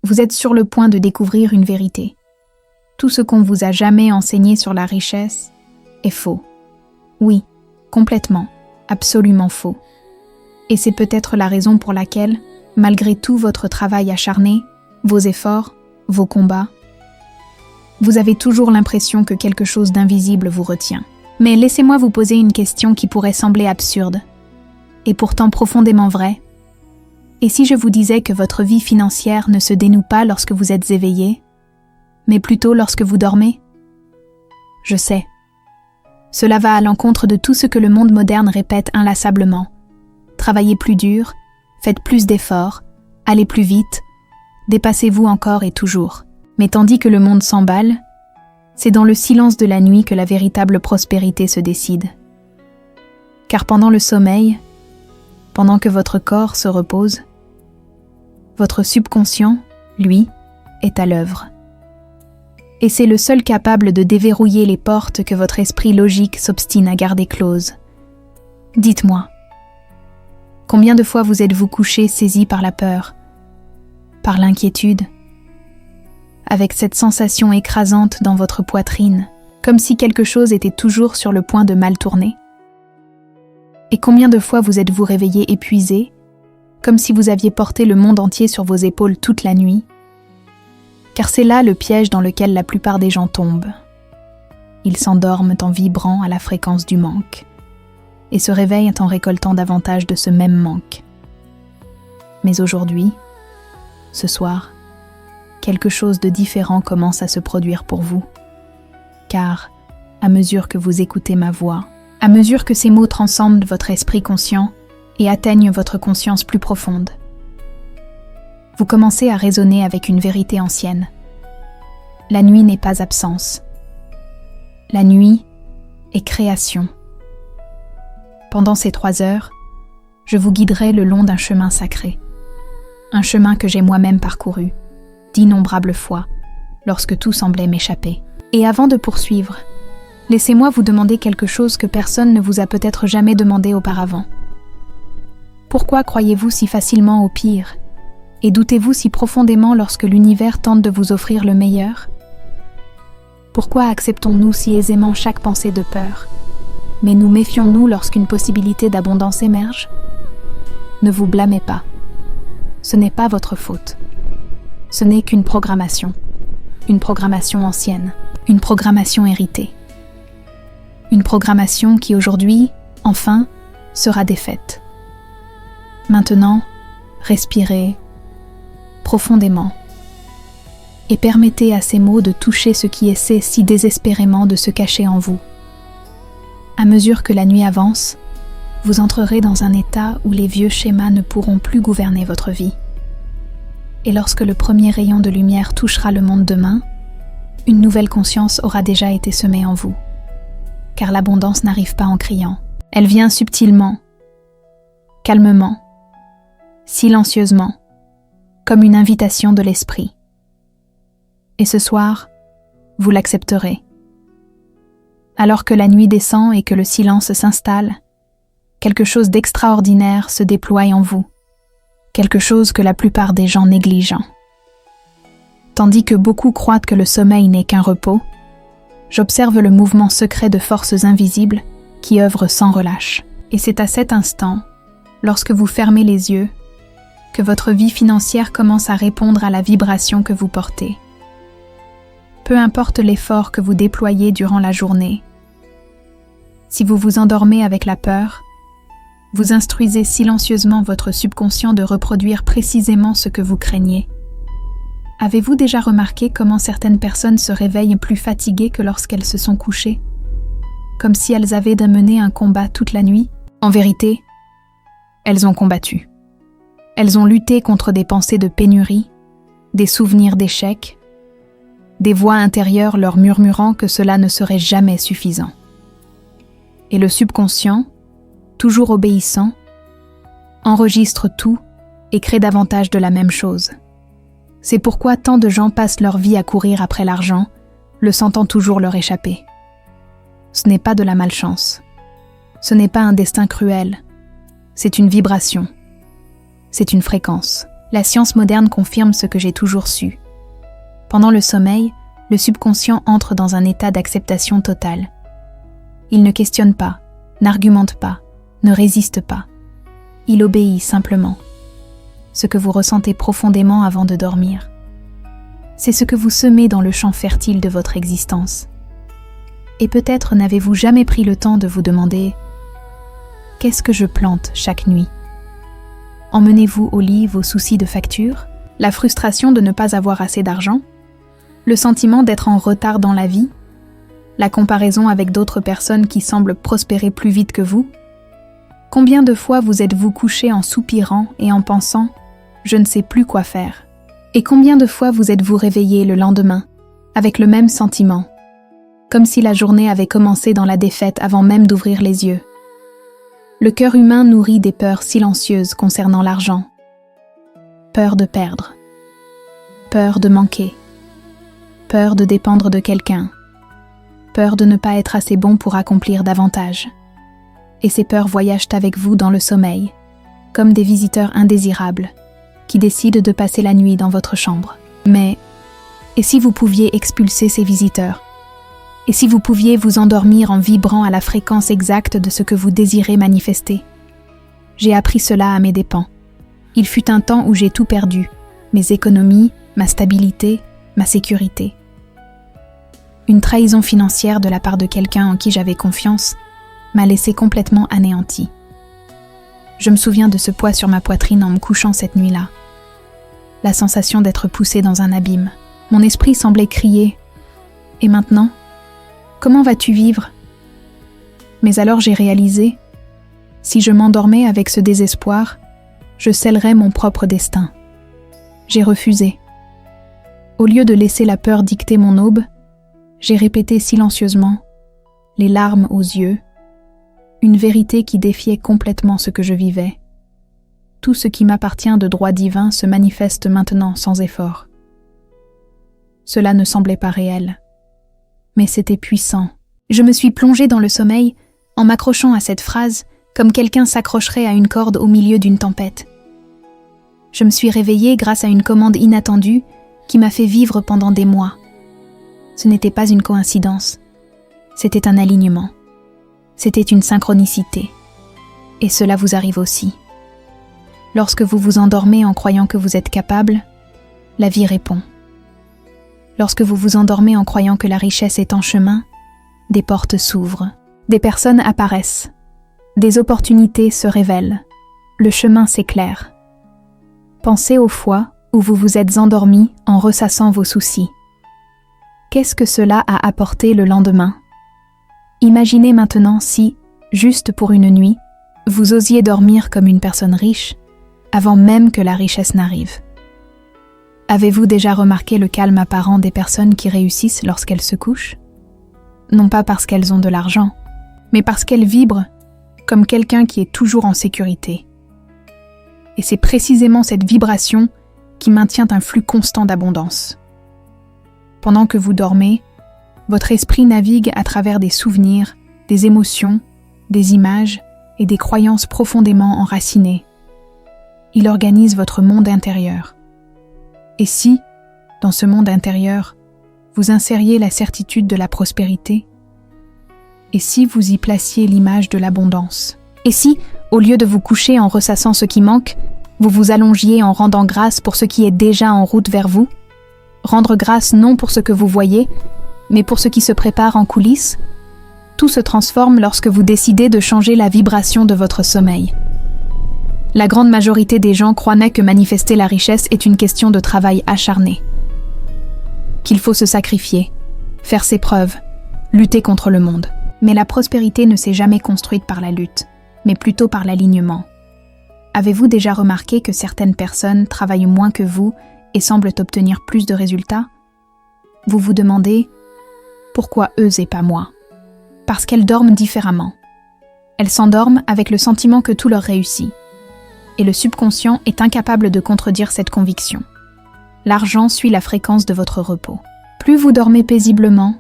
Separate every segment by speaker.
Speaker 1: Vous êtes sur le point de découvrir une vérité. Tout ce qu'on vous a jamais enseigné sur la richesse est faux. Oui, complètement, absolument faux. Et c'est peut-être la raison pour laquelle, malgré tout votre travail acharné, vos efforts, vos combats, vous avez toujours l'impression que quelque chose d'invisible vous retient. Mais laissez-moi vous poser une question qui pourrait sembler absurde, et pourtant profondément vraie. Et si je vous disais que votre vie financière ne se dénoue pas lorsque vous êtes éveillé, mais plutôt lorsque vous dormez? Je sais. Cela va à l'encontre de tout ce que le monde moderne répète inlassablement. Travaillez plus dur, faites plus d'efforts, allez plus vite, dépassez-vous encore et toujours. Mais tandis que le monde s'emballe, c'est dans le silence de la nuit que la véritable prospérité se décide. Car pendant le sommeil, pendant que votre corps se repose, votre subconscient, lui, est à l'œuvre. Et c'est le seul capable de déverrouiller les portes que votre esprit logique s'obstine à garder closes. Dites-moi, combien de fois vous êtes-vous couché saisi par la peur, par l'inquiétude, avec cette sensation écrasante dans votre poitrine, comme si quelque chose était toujours sur le point de mal tourner? Et combien de fois vous êtes-vous réveillé épuisé, comme si vous aviez porté le monde entier sur vos épaules toute la nuit? Car c'est là le piège dans lequel la plupart des gens tombent. Ils s'endorment en vibrant à la fréquence du manque, et se réveillent en récoltant davantage de ce même manque. Mais aujourd'hui, ce soir, quelque chose de différent commence à se produire pour vous. Car, à mesure que vous écoutez ma voix, à mesure que ces mots transcendent votre esprit conscient et atteignent votre conscience plus profonde, vous commencez à raisonner avec une vérité ancienne. La nuit n'est pas absence. La nuit est création. Pendant ces 3 heures, je vous guiderai le long d'un chemin sacré. Un chemin que j'ai moi-même parcouru, d'innombrables fois, lorsque tout semblait m'échapper. Et avant de poursuivre, laissez-moi vous demander quelque chose que personne ne vous a peut-être jamais demandé auparavant. Pourquoi croyez-vous si facilement au pire? Et doutez-vous si profondément lorsque l'univers tente de vous offrir le meilleur? Pourquoi acceptons-nous si aisément chaque pensée de peur? Mais nous méfions-nous lorsqu'une possibilité d'abondance émerge? Ne vous blâmez pas. Ce n'est pas votre faute. Ce n'est qu'une programmation ancienne, une programmation héritée. Une programmation qui aujourd'hui, enfin, sera défaite. Maintenant, respirez profondément et permettez à ces mots de toucher ce qui essaie si désespérément de se cacher en vous. À mesure que la nuit avance, vous entrerez dans un état où les vieux schémas ne pourront plus gouverner votre vie. Et lorsque le premier rayon de lumière touchera le monde demain, une nouvelle conscience aura déjà été semée en vous. Car l'abondance n'arrive pas en criant. Elle vient subtilement, calmement, silencieusement, comme une invitation de l'esprit. Et ce soir, vous l'accepterez. Alors que la nuit descend et que le silence s'installe, quelque chose d'extraordinaire se déploie en vous, quelque chose que la plupart des gens négligent. Tandis que beaucoup croient que le sommeil n'est qu'un repos, j'observe le mouvement secret de forces invisibles qui œuvrent sans relâche. Et c'est à cet instant, lorsque vous fermez les yeux, que votre vie financière commence à répondre à la vibration que vous portez. Peu importe l'effort que vous déployez durant la journée, si vous vous endormez avec la peur, vous instruisez silencieusement votre subconscient de reproduire précisément ce que vous craignez. Avez-vous déjà remarqué comment certaines personnes se réveillent plus fatiguées que lorsqu'elles se sont couchées, comme si elles avaient à mener un combat toute la nuit? En vérité, elles ont combattu. Elles ont lutté contre des pensées de pénurie, des souvenirs d'échec, des voix intérieures leur murmurant que cela ne serait jamais suffisant. Et le subconscient, toujours obéissant, enregistre tout et crée davantage de la même chose. C'est pourquoi tant de gens passent leur vie à courir après l'argent, le sentant toujours leur échapper. Ce n'est pas de la malchance. Ce n'est pas un destin cruel. C'est une vibration. C'est une fréquence. La science moderne confirme ce que j'ai toujours su. Pendant le sommeil, le subconscient entre dans un état d'acceptation totale. Il ne questionne pas, n'argumente pas, ne résiste pas. Il obéit simplement. Ce que vous ressentez profondément avant de dormir, c'est ce que vous semez dans le champ fertile de votre existence. Et peut-être n'avez-vous jamais pris le temps de vous demander « Qu'est-ce que je plante chaque nuit ?» Emmenez-vous au lit vos soucis de facture, la frustration de ne pas avoir assez d'argent, le sentiment d'être en retard dans la vie, la comparaison avec d'autres personnes qui semblent prospérer plus vite que vous. Combien de fois vous êtes-vous couché en soupirant et en pensant « Je ne sais plus quoi faire » Et combien de fois vous êtes-vous réveillé le lendemain avec le même sentiment, comme si la journée avait commencé dans la défaite avant même d'ouvrir les yeux. Le cœur humain nourrit des peurs silencieuses concernant l'argent. Peur de perdre. Peur de manquer. Peur de dépendre de quelqu'un. Peur de ne pas être assez bon pour accomplir davantage. Et ces peurs voyagent avec vous dans le sommeil, comme des visiteurs indésirables, qui décident de passer la nuit dans votre chambre. Mais, et si vous pouviez expulser ces visiteurs? Et si vous pouviez vous endormir en vibrant à la fréquence exacte de ce que vous désirez manifester? J'ai appris cela à mes dépens. Il fut un temps où j'ai tout perdu, mes économies, ma stabilité, ma sécurité. Une trahison financière de la part de quelqu'un en qui j'avais confiance m'a laissé complètement anéanti. Je me souviens de ce poids sur ma poitrine en me couchant cette nuit-là. La sensation d'être poussé dans un abîme. Mon esprit semblait crier « Et maintenant ? Comment vas-tu vivre ?» Mais alors j'ai réalisé, si je m'endormais avec ce désespoir, je scellerais mon propre destin. J'ai refusé. Au lieu de laisser la peur dicter mon aube, j'ai répété silencieusement, les larmes aux yeux, une vérité qui défiait complètement ce que je vivais. Tout ce qui m'appartient de droit divin se manifeste maintenant sans effort. Cela ne semblait pas réel. Mais c'était puissant. Je me suis plongée dans le sommeil en m'accrochant à cette phrase comme quelqu'un s'accrocherait à une corde au milieu d'une tempête. Je me suis réveillée grâce à une commande inattendue qui m'a fait vivre pendant des mois. Ce n'était pas une coïncidence, c'était un alignement. C'était une synchronicité. Et cela vous arrive aussi. Lorsque vous vous endormez en croyant que vous êtes capable, la vie répond. Lorsque vous vous endormez en croyant que la richesse est en chemin, des portes s'ouvrent, des personnes apparaissent, des opportunités se révèlent, le chemin s'éclaire. Pensez aux fois où vous vous êtes endormi en ressassant vos soucis. Qu'est-ce que cela a apporté le lendemain ? Imaginez maintenant si, juste pour une nuit, vous osiez dormir comme une personne riche, avant même que la richesse n'arrive. Avez-vous déjà remarqué le calme apparent des personnes qui réussissent lorsqu'elles se couchent ? Non pas parce qu'elles ont de l'argent, mais parce qu'elles vibrent comme quelqu'un qui est toujours en sécurité. Et c'est précisément cette vibration qui maintient un flux constant d'abondance. Pendant que vous dormez, votre esprit navigue à travers des souvenirs, des émotions, des images et des croyances profondément enracinées. Il organise votre monde intérieur. Et si, dans ce monde intérieur, vous insériez la certitude de la prospérité? Et si vous y placiez l'image de l'abondance? Et si, au lieu de vous coucher en ressassant ce qui manque, vous vous allongiez en rendant grâce pour ce qui est déjà en route vers vous? Rendre grâce non pour ce que vous voyez, mais pour ce qui se prépare en coulisses? Tout se transforme lorsque vous décidez de changer la vibration de votre sommeil. La grande majorité des gens croient que manifester la richesse est une question de travail acharné. Qu'il faut se sacrifier, faire ses preuves, lutter contre le monde. Mais la prospérité ne s'est jamais construite par la lutte, mais plutôt par l'alignement. Avez-vous déjà remarqué que certaines personnes travaillent moins que vous et semblent obtenir plus de résultats? Vous vous demandez « Pourquoi eux et pas moi ?» Parce qu'elles dorment différemment. Elles s'endorment avec le sentiment que tout leur réussit. Et le subconscient est incapable de contredire cette conviction. L'argent suit la fréquence de votre repos. Plus vous dormez paisiblement,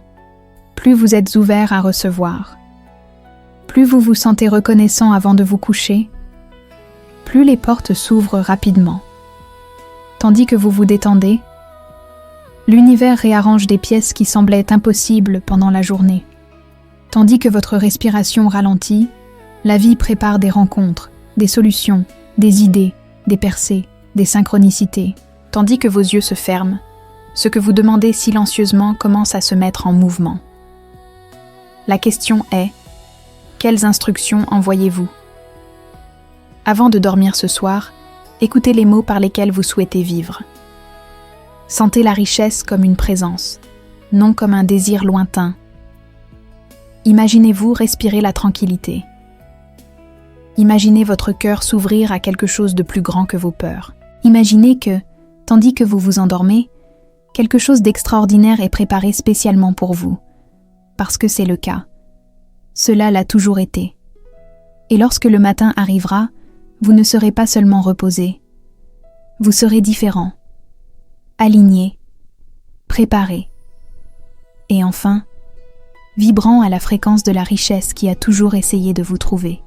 Speaker 1: plus vous êtes ouvert à recevoir. Plus vous vous sentez reconnaissant avant de vous coucher, plus les portes s'ouvrent rapidement. Tandis que vous vous détendez, l'univers réarrange des pièces qui semblaient impossibles pendant la journée. Tandis que votre respiration ralentit, la vie prépare des rencontres, des solutions, des idées, des percées, des synchronicités. Tandis que vos yeux se ferment, ce que vous demandez silencieusement commence à se mettre en mouvement. La question est, quelles instructions envoyez-vous? Avant de dormir ce soir, écoutez les mots par lesquels vous souhaitez vivre. Sentez la richesse comme une présence, non comme un désir lointain. Imaginez-vous respirer la tranquillité. Imaginez votre cœur s'ouvrir à quelque chose de plus grand que vos peurs. Imaginez que, tandis que vous vous endormez, quelque chose d'extraordinaire est préparé spécialement pour vous, parce que c'est le cas. Cela l'a toujours été. Et lorsque le matin arrivera, vous ne serez pas seulement reposé, vous serez différent, aligné, préparé, et enfin, vibrant à la fréquence de la richesse qui a toujours essayé de vous trouver.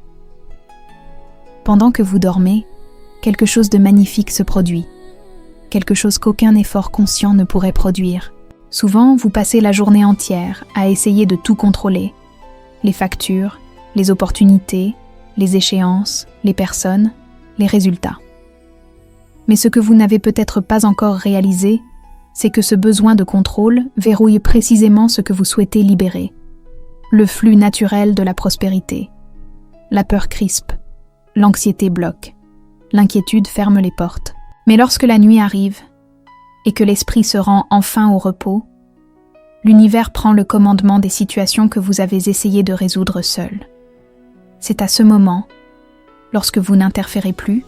Speaker 1: Pendant que vous dormez, quelque chose de magnifique se produit, quelque chose qu'aucun effort conscient ne pourrait produire. Souvent, vous passez la journée entière à essayer de tout contrôler, les factures, les opportunités, les échéances, les personnes, les résultats. Mais ce que vous n'avez peut-être pas encore réalisé, c'est que ce besoin de contrôle verrouille précisément ce que vous souhaitez libérer. Le flux naturel de la prospérité. La peur crispe, l'anxiété bloque, l'inquiétude ferme les portes. Mais lorsque la nuit arrive et que l'esprit se rend enfin au repos, l'univers prend le commandement des situations que vous avez essayé de résoudre seul. C'est à ce moment, lorsque vous n'interférez plus,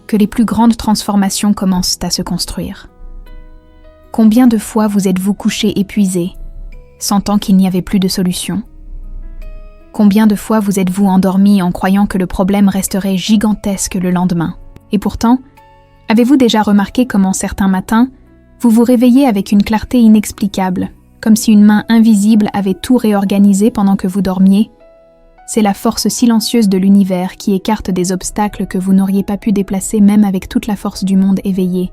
Speaker 1: que les plus grandes transformations commencent à se construire. Combien de fois vous êtes-vous couché épuisé, sentant qu'il n'y avait plus de solution? Combien de fois vous êtes-vous endormi en croyant que le problème resterait gigantesque le lendemain? Et pourtant, avez-vous déjà remarqué comment certains matins, vous vous réveillez avec une clarté inexplicable, comme si une main invisible avait tout réorganisé pendant que vous dormiez? C'est la force silencieuse de l'univers qui écarte des obstacles que vous n'auriez pas pu déplacer même avec toute la force du monde éveillé.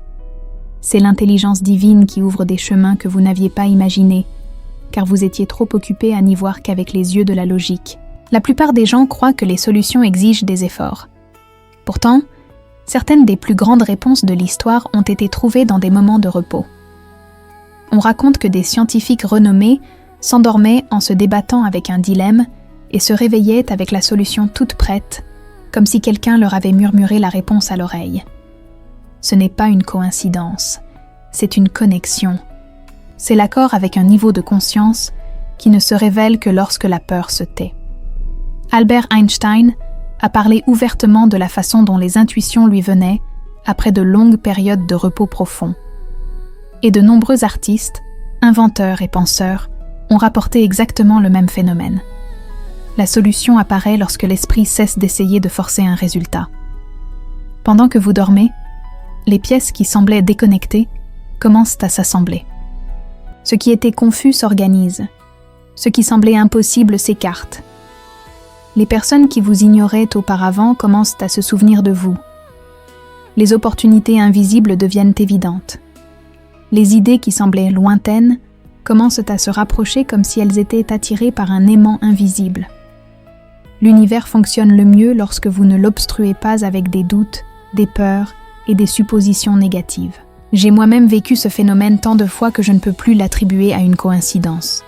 Speaker 1: C'est l'intelligence divine qui ouvre des chemins que vous n'aviez pas imaginés, car vous étiez trop occupé à n'y voir qu'avec les yeux de la logique. La plupart des gens croient que les solutions exigent des efforts. Pourtant, certaines des plus grandes réponses de l'histoire ont été trouvées dans des moments de repos. On raconte que des scientifiques renommés s'endormaient en se débattant avec un dilemme et se réveillaient avec la solution toute prête, comme si quelqu'un leur avait murmuré la réponse à l'oreille. Ce n'est pas une coïncidence, c'est une connexion. C'est l'accord avec un niveau de conscience qui ne se révèle que lorsque la peur se tait. Albert Einstein a parlé ouvertement de la façon dont les intuitions lui venaient après de longues périodes de repos profond. Et de nombreux artistes, inventeurs et penseurs ont rapporté exactement le même phénomène. La solution apparaît lorsque l'esprit cesse d'essayer de forcer un résultat. Pendant que vous dormez, les pièces qui semblaient déconnectées commencent à s'assembler. Ce qui était confus s'organise. Ce qui semblait impossible s'écarte. Les personnes qui vous ignoraient auparavant commencent à se souvenir de vous. Les opportunités invisibles deviennent évidentes. Les idées qui semblaient lointaines commencent à se rapprocher comme si elles étaient attirées par un aimant invisible. L'univers fonctionne le mieux lorsque vous ne l'obstruez pas avec des doutes, des peurs et des suppositions négatives. J'ai moi-même vécu ce phénomène tant de fois que je ne peux plus l'attribuer à une coïncidence.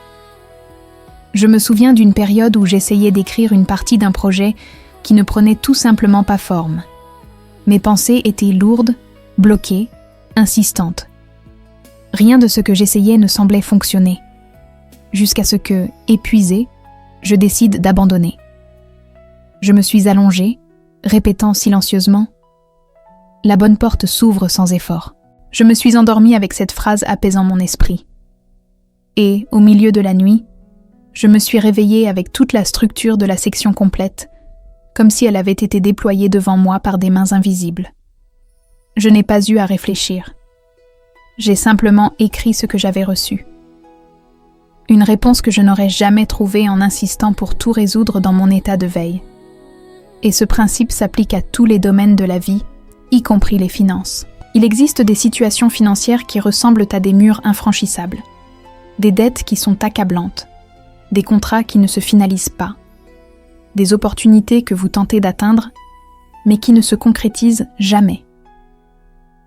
Speaker 1: Je me souviens d'une période où j'essayais d'écrire une partie d'un projet qui ne prenait tout simplement pas forme. Mes pensées étaient lourdes, bloquées, insistantes. Rien de ce que j'essayais ne semblait fonctionner. Jusqu'à ce que, épuisé, je décide d'abandonner. Je me suis allongé, répétant silencieusement « La bonne porte s'ouvre sans effort ». Je me suis endormi avec cette phrase apaisant mon esprit. Et, au milieu de la nuit, je me suis réveillé avec toute la structure de la section complète, comme si elle avait été déployée devant moi par des mains invisibles. Je n'ai pas eu à réfléchir. J'ai simplement écrit ce que j'avais reçu. Une réponse que je n'aurais jamais trouvée en insistant pour tout résoudre dans mon état de veille. Et ce principe s'applique à tous les domaines de la vie, y compris les finances. Il existe des situations financières qui ressemblent à des murs infranchissables, des dettes qui sont accablantes, des contrats qui ne se finalisent pas, des opportunités que vous tentez d'atteindre, mais qui ne se concrétisent jamais.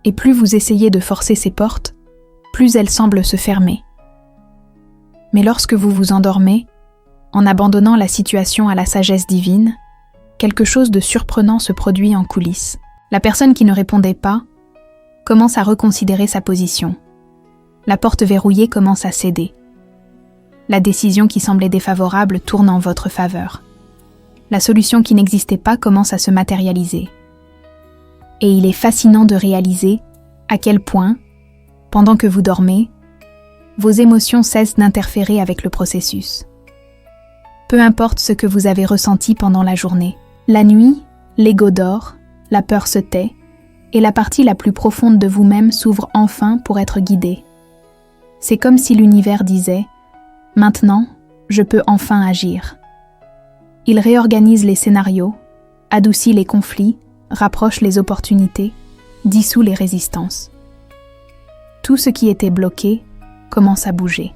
Speaker 1: Et plus vous essayez de forcer ces portes, plus elles semblent se fermer. Mais lorsque vous vous endormez, en abandonnant la situation à la sagesse divine, quelque chose de surprenant se produit en coulisses. La personne qui ne répondait pas commence à reconsidérer sa position. La porte verrouillée commence à céder. La décision qui semblait défavorable tourne en votre faveur. La solution qui n'existait pas commence à se matérialiser. Et il est fascinant de réaliser à quel point, pendant que vous dormez, vos émotions cessent d'interférer avec le processus. Peu importe ce que vous avez ressenti pendant la journée, la nuit, l'ego dort, la peur se tait, et la partie la plus profonde de vous-même s'ouvre enfin pour être guidée. C'est comme si l'univers disait « Maintenant, je peux enfin agir ». Il réorganise les scénarios, adoucit les conflits, rapproche les opportunités, dissout les résistances. Tout ce qui était bloqué commence à bouger.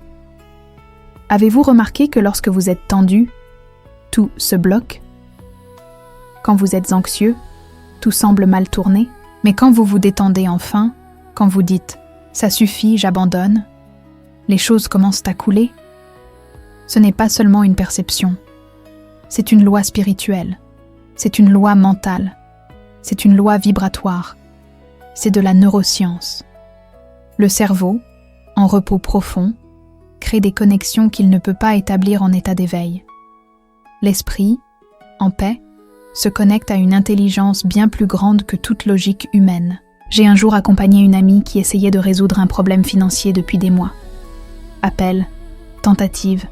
Speaker 1: Avez-vous remarqué que lorsque vous êtes tendu, tout se bloque? Quand vous êtes anxieux, tout semble mal tourné, mais quand vous vous détendez enfin, quand vous dites « ça suffit, j'abandonne », les choses commencent à couler. Ce n'est pas seulement une perception, c'est une loi spirituelle, c'est une loi mentale, c'est une loi vibratoire, c'est de la neuroscience. Le cerveau, en repos profond, crée des connexions qu'il ne peut pas établir en état d'éveil. L'esprit, en paix, se connecte à une intelligence bien plus grande que toute logique humaine. J'ai un jour accompagné une amie qui essayait de résoudre un problème financier depuis des mois. Appels, tentatives,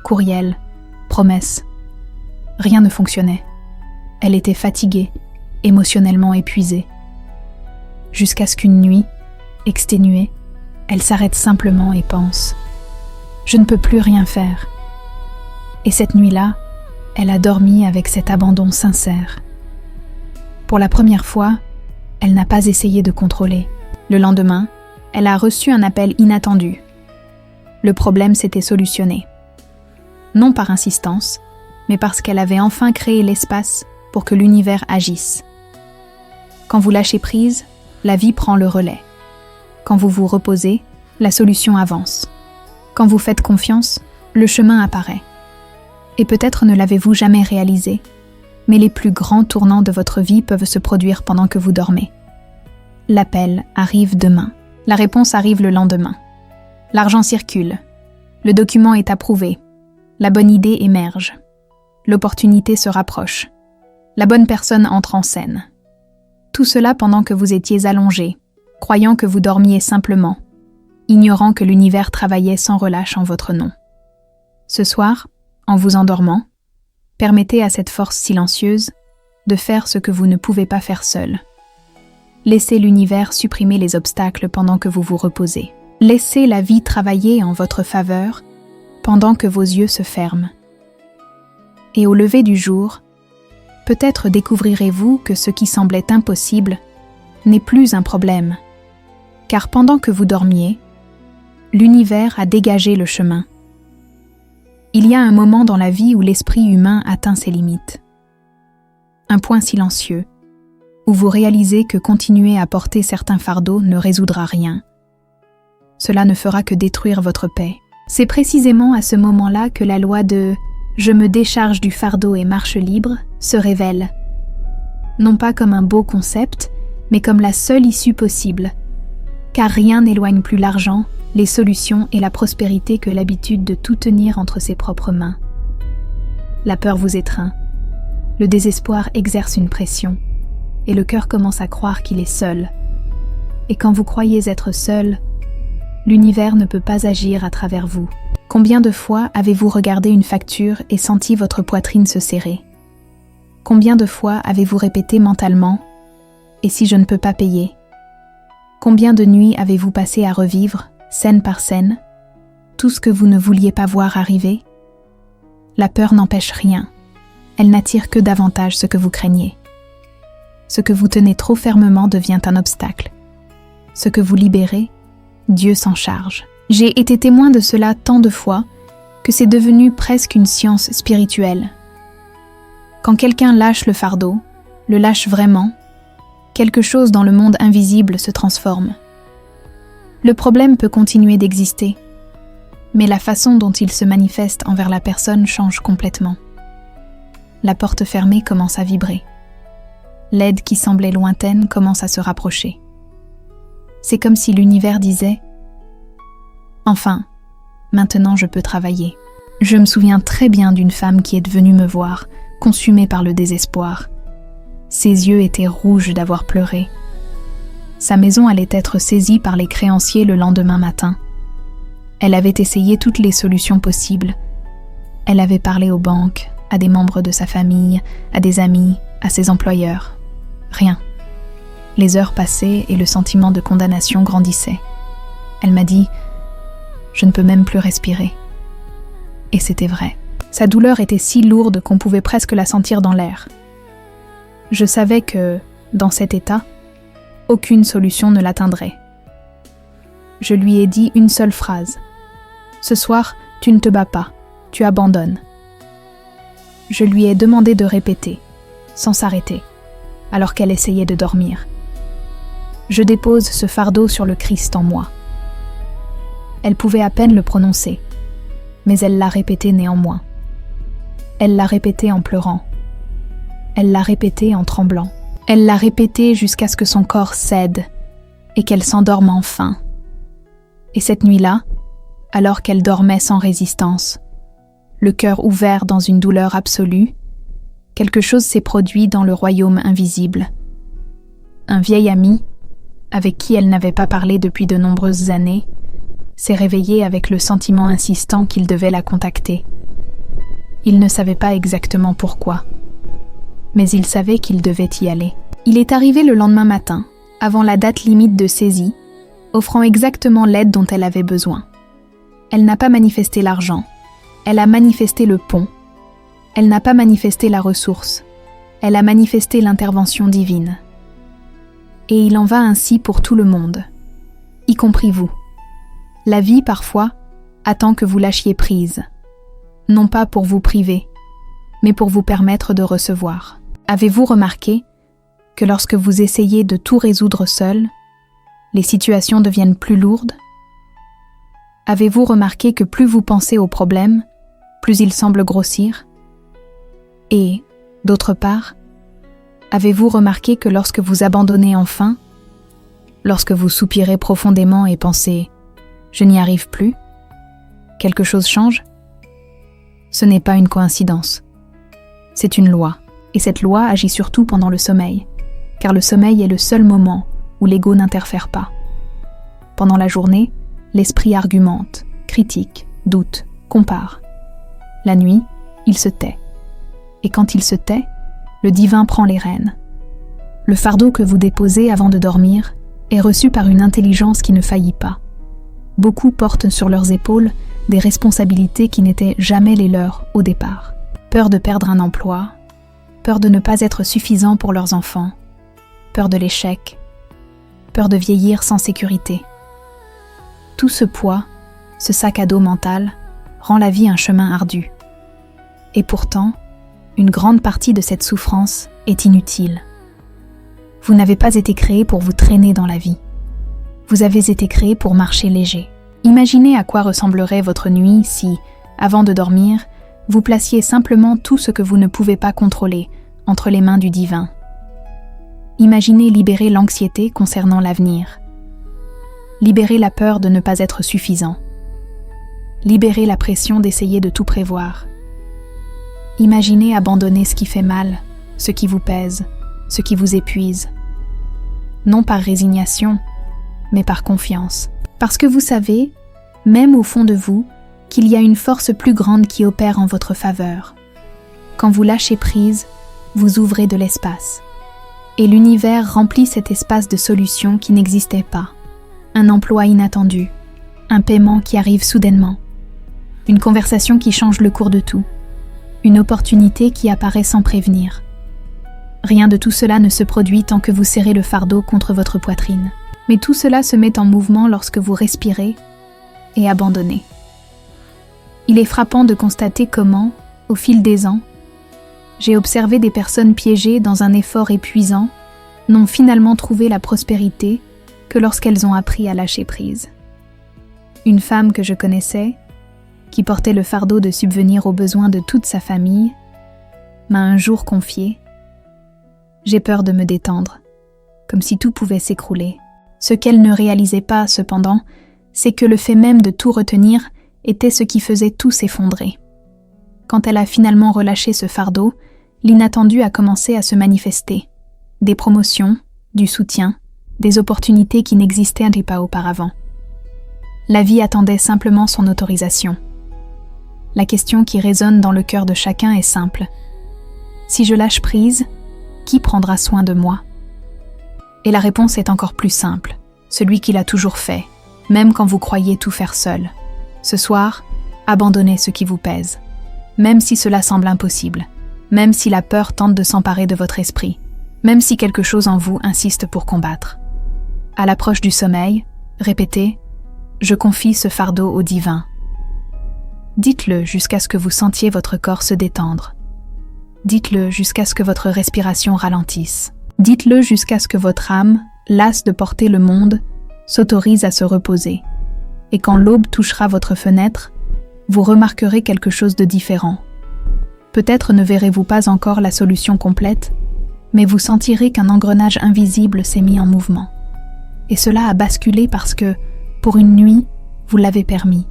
Speaker 1: courriels, promesses. Rien ne fonctionnait. Elle était fatiguée, émotionnellement épuisée. Jusqu'à ce qu'une nuit, exténuée, elle s'arrête simplement et pense « Je ne peux plus rien faire ». Et cette nuit-là, elle a dormi avec cet abandon sincère. Pour la première fois, elle n'a pas essayé de contrôler. Le lendemain, elle a reçu un appel inattendu. Le problème s'était solutionné. Non par insistance, mais parce qu'elle avait enfin créé l'espace pour que l'univers agisse. Quand vous lâchez prise, la vie prend le relais. Quand vous vous reposez, la solution avance. Quand vous faites confiance, le chemin apparaît. Et peut-être ne l'avez-vous jamais réalisé, mais les plus grands tournants de votre vie peuvent se produire pendant que vous dormez. L'appel arrive demain. La réponse arrive le lendemain. L'argent circule. Le document est approuvé. La bonne idée émerge. L'opportunité se rapproche. La bonne personne entre en scène. Tout cela pendant que vous étiez allongé, croyant que vous dormiez simplement, ignorant que l'univers travaillait sans relâche en votre nom. Ce soir, en vous endormant, permettez à cette force silencieuse de faire ce que vous ne pouvez pas faire seul. Laissez l'univers supprimer les obstacles pendant que vous vous reposez. Laissez la vie travailler en votre faveur pendant que vos yeux se ferment. Et au lever du jour, peut-être découvrirez-vous que ce qui semblait impossible n'est plus un problème, car pendant que vous dormiez, l'univers a dégagé le chemin. Il y a un moment dans la vie où l'esprit humain atteint ses limites. Un point silencieux, où vous réalisez que continuer à porter certains fardeaux ne résoudra rien. Cela ne fera que détruire votre paix. C'est précisément à ce moment-là que la loi de « je me décharge du fardeau et marche libre » se révèle. Non pas comme un beau concept, mais comme la seule issue possible. Car rien n'éloigne plus l'argent, les solutions et la prospérité que l'habitude de tout tenir entre ses propres mains. La peur vous étreint. Le désespoir exerce une pression. Et le cœur commence à croire qu'il est seul. Et quand vous croyez être seul, l'univers ne peut pas agir à travers vous. Combien de fois avez-vous regardé une facture et senti votre poitrine se serrer? Combien de fois avez-vous répété mentalement « Et si je ne peux pas payer ?» Combien de nuits avez-vous passé à revivre, scène par scène, tout ce que vous ne vouliez pas voir arriver? La peur n'empêche rien. Elle n'attire que davantage ce que vous craignez. Ce que vous tenez trop fermement devient un obstacle. Ce que vous libérez, Dieu s'en charge. J'ai été témoin de cela tant de fois que c'est devenu presque une science spirituelle. Quand quelqu'un lâche le fardeau, le lâche vraiment, quelque chose dans le monde invisible se transforme. Le problème peut continuer d'exister, mais la façon dont il se manifeste envers la personne change complètement. La porte fermée commence à vibrer. L'aide qui semblait lointaine commence à se rapprocher. C'est comme si l'univers disait « Enfin, maintenant je peux travailler ». Je me souviens très bien d'une femme qui est venue me voir, consumée par le désespoir. Ses yeux étaient rouges d'avoir pleuré. Sa maison allait être saisie par les créanciers le lendemain matin. Elle avait essayé toutes les solutions possibles. Elle avait parlé aux banques, à des membres de sa famille, à des amis, à ses employeurs. Rien. Les heures passaient et le sentiment de condamnation grandissait. Elle m'a dit « Je ne peux même plus respirer ». Et c'était vrai. Sa douleur était si lourde qu'on pouvait presque la sentir dans l'air. Je savais que, dans cet état, aucune solution ne l'atteindrait. Je lui ai dit une seule phrase. « Ce soir, tu ne te bats pas, tu abandonnes. » Je lui ai demandé de répéter, sans s'arrêter, alors qu'elle essayait de dormir. « Je dépose ce fardeau sur le Christ en moi. » Elle pouvait à peine le prononcer, mais elle l'a répété néanmoins. Elle l'a répété en pleurant. Elle l'a répété en tremblant. Elle l'a répété jusqu'à ce que son corps cède et qu'elle s'endorme enfin. Et cette nuit-là, alors qu'elle dormait sans résistance, le cœur ouvert dans une douleur absolue, quelque chose s'est produit dans le royaume invisible. Un vieil ami, avec qui elle n'avait pas parlé depuis de nombreuses années, s'est réveillé avec le sentiment insistant qu'il devait la contacter. Il ne savait pas exactement pourquoi, mais il savait qu'il devait y aller. Il est arrivé le lendemain matin, avant la date limite de saisie, offrant exactement l'aide dont elle avait besoin. Elle n'a pas manifesté l'argent, elle a manifesté le pont. Elle n'a pas manifesté la ressource, elle a manifesté l'intervention divine. Et il en va ainsi pour tout le monde, y compris vous. La vie, parfois, attend que vous lâchiez prise, non pas pour vous priver, mais pour vous permettre de recevoir. Avez-vous remarqué que lorsque vous essayez de tout résoudre seul, les situations deviennent plus lourdes? Avez-vous remarqué que plus vous pensez aux problèmes, plus ils semblent grossir? Et, d'autre part, avez-vous remarqué que lorsque vous abandonnez enfin, lorsque vous soupirez profondément et pensez « je n'y arrive plus », quelque chose change? Ce n'est pas une coïncidence. C'est une loi, et cette loi agit surtout pendant le sommeil, car le sommeil est le seul moment où l'ego n'interfère pas. Pendant la journée, l'esprit argumente, critique, doute, compare. La nuit, il se tait. Et quand il se tait, le divin prend les rênes. Le fardeau que vous déposez avant de dormir est reçu par une intelligence qui ne faillit pas. Beaucoup portent sur leurs épaules des responsabilités qui n'étaient jamais les leurs au départ. Peur de perdre un emploi, peur de ne pas être suffisant pour leurs enfants, peur de l'échec, peur de vieillir sans sécurité. Tout ce poids, ce sac à dos mental, rend la vie un chemin ardu. Et pourtant, une grande partie de cette souffrance est inutile. Vous n'avez pas été créé pour vous traîner dans la vie. Vous avez été créé pour marcher léger. Imaginez à quoi ressemblerait votre nuit si, avant de dormir, vous placiez simplement tout ce que vous ne pouvez pas contrôler entre les mains du divin. Imaginez libérer l'anxiété concernant l'avenir. Libérer la peur de ne pas être suffisant. Libérer la pression d'essayer de tout prévoir. Imaginez abandonner ce qui fait mal, ce qui vous pèse, ce qui vous épuise. Non par résignation, mais par confiance. Parce que vous savez, même au fond de vous, qu'il y a une force plus grande qui opère en votre faveur. Quand vous lâchez prise, vous ouvrez de l'espace. Et l'univers remplit cet espace de solutions qui n'existaient pas. Un emploi inattendu, un paiement qui arrive soudainement, une conversation qui change le cours de tout, une opportunité qui apparaît sans prévenir. Rien de tout cela ne se produit tant que vous serrez le fardeau contre votre poitrine. Mais tout cela se met en mouvement lorsque vous respirez et abandonnez. Il est frappant de constater comment, au fil des ans, j'ai observé des personnes piégées dans un effort épuisant n'ont finalement trouvé la prospérité que lorsqu'elles ont appris à lâcher prise. Une femme que je connaissais, qui portait le fardeau de subvenir aux besoins de toute sa famille, m'a un jour confié « J'ai peur de me détendre », comme si tout pouvait s'écrouler. Ce qu'elle ne réalisait pas, cependant, c'est que le fait même de tout retenir était ce qui faisait tout s'effondrer. Quand elle a finalement relâché ce fardeau, l'inattendu a commencé à se manifester. Des promotions, du soutien, des opportunités qui n'existaient pas auparavant. La vie attendait simplement son autorisation. La question qui résonne dans le cœur de chacun est simple. Si je lâche prise, qui prendra soin de moi ? Et la réponse est encore plus simple. Celui qui l'a toujours fait, même quand vous croyez tout faire seul. Ce soir, abandonnez ce qui vous pèse. Même si cela semble impossible. Même si la peur tente de s'emparer de votre esprit. Même si quelque chose en vous insiste pour combattre. À l'approche du sommeil, répétez « Je confie ce fardeau au divin ». Dites-le jusqu'à ce que vous sentiez votre corps se détendre. Dites-le jusqu'à ce que votre respiration ralentisse. Dites-le jusqu'à ce que votre âme, lasse de porter le monde, s'autorise à se reposer. Et quand l'aube touchera votre fenêtre, vous remarquerez quelque chose de différent. Peut-être ne verrez-vous pas encore la solution complète, mais vous sentirez qu'un engrenage invisible s'est mis en mouvement. Et cela a basculé parce que, pour une nuit, vous l'avez permis.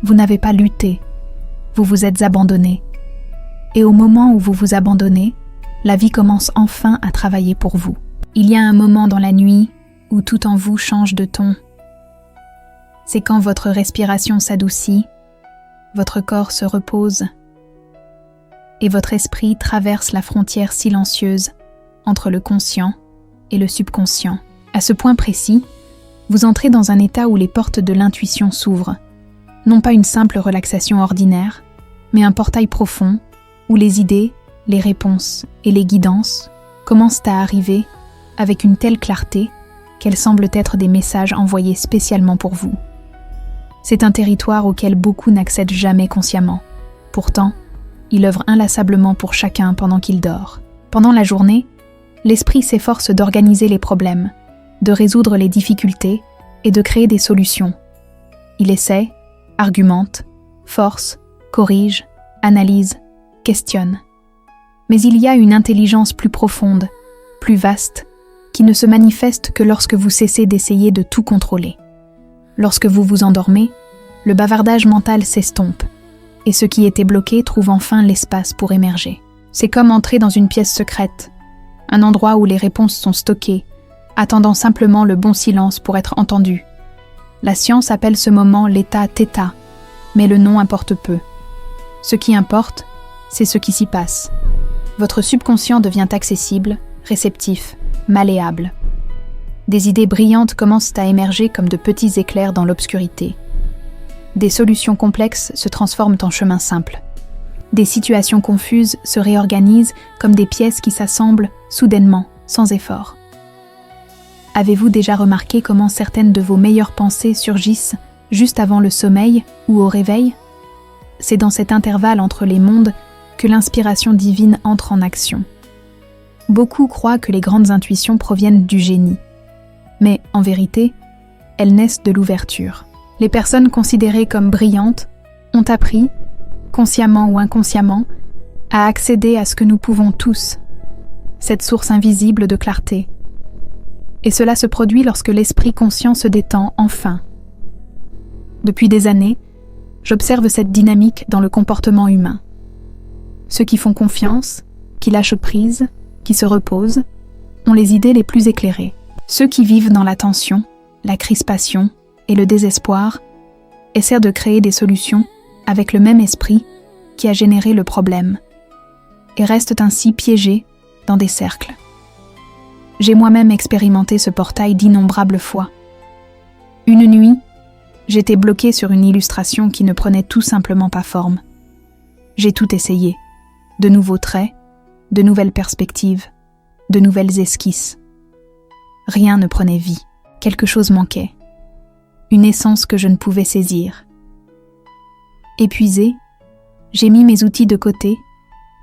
Speaker 1: Vous n'avez pas lutté, vous vous êtes abandonné. Et au moment où vous vous abandonnez, la vie commence enfin à travailler pour vous. Il y a un moment dans la nuit où tout en vous change de ton. C'est quand votre respiration s'adoucit, votre corps se repose, et votre esprit traverse la frontière silencieuse entre le conscient et le subconscient. À ce point précis, vous entrez dans un état où les portes de l'intuition s'ouvrent. Non pas une simple relaxation ordinaire, mais un portail profond où les idées, les réponses et les guidances commencent à arriver avec une telle clarté qu'elles semblent être des messages envoyés spécialement pour vous. C'est un territoire auquel beaucoup n'accèdent jamais consciemment. Pourtant, il œuvre inlassablement pour chacun pendant qu'il dort. Pendant la journée, l'esprit s'efforce d'organiser les problèmes, de résoudre les difficultés et de créer des solutions. Il essaie, argumente, force, corrige, analyse, questionne. Mais il y a une intelligence plus profonde, plus vaste, qui ne se manifeste que lorsque vous cessez d'essayer de tout contrôler. Lorsque vous vous endormez, le bavardage mental s'estompe, et ce qui était bloqué trouve enfin l'espace pour émerger. C'est comme entrer dans une pièce secrète, un endroit où les réponses sont stockées, attendant simplement le bon silence pour être entendues. La science appelle ce moment l'état θ, mais le nom importe peu. Ce qui importe, c'est ce qui s'y passe. Votre subconscient devient accessible, réceptif, malléable. Des idées brillantes commencent à émerger comme de petits éclairs dans l'obscurité. Des solutions complexes se transforment en chemins simples. Des situations confuses se réorganisent comme des pièces qui s'assemblent soudainement, sans effort. Avez-vous déjà remarqué comment certaines de vos meilleures pensées surgissent juste avant le sommeil ou au réveil ? C'est dans cet intervalle entre les mondes que l'inspiration divine entre en action. Beaucoup croient que les grandes intuitions proviennent du génie. Mais, en vérité, elles naissent de l'ouverture. Les personnes considérées comme brillantes ont appris, consciemment ou inconsciemment, à accéder à ce que nous pouvons tous, cette source invisible de clarté. Et cela se produit lorsque l'esprit conscient se détend enfin. Depuis des années, j'observe cette dynamique dans le comportement humain. Ceux qui font confiance, qui lâchent prise, qui se reposent, ont les idées les plus éclairées. Ceux qui vivent dans la tension, la crispation et le désespoir essaient de créer des solutions avec le même esprit qui a généré le problème et restent ainsi piégés dans des cercles. J'ai moi-même expérimenté ce portail d'innombrables fois. Une nuit, j'étais bloquée sur une illustration qui ne prenait tout simplement pas forme. J'ai tout essayé. De nouveaux traits, de nouvelles perspectives, de nouvelles esquisses. Rien ne prenait vie. Quelque chose manquait. Une essence que je ne pouvais saisir. Épuisée, j'ai mis mes outils de côté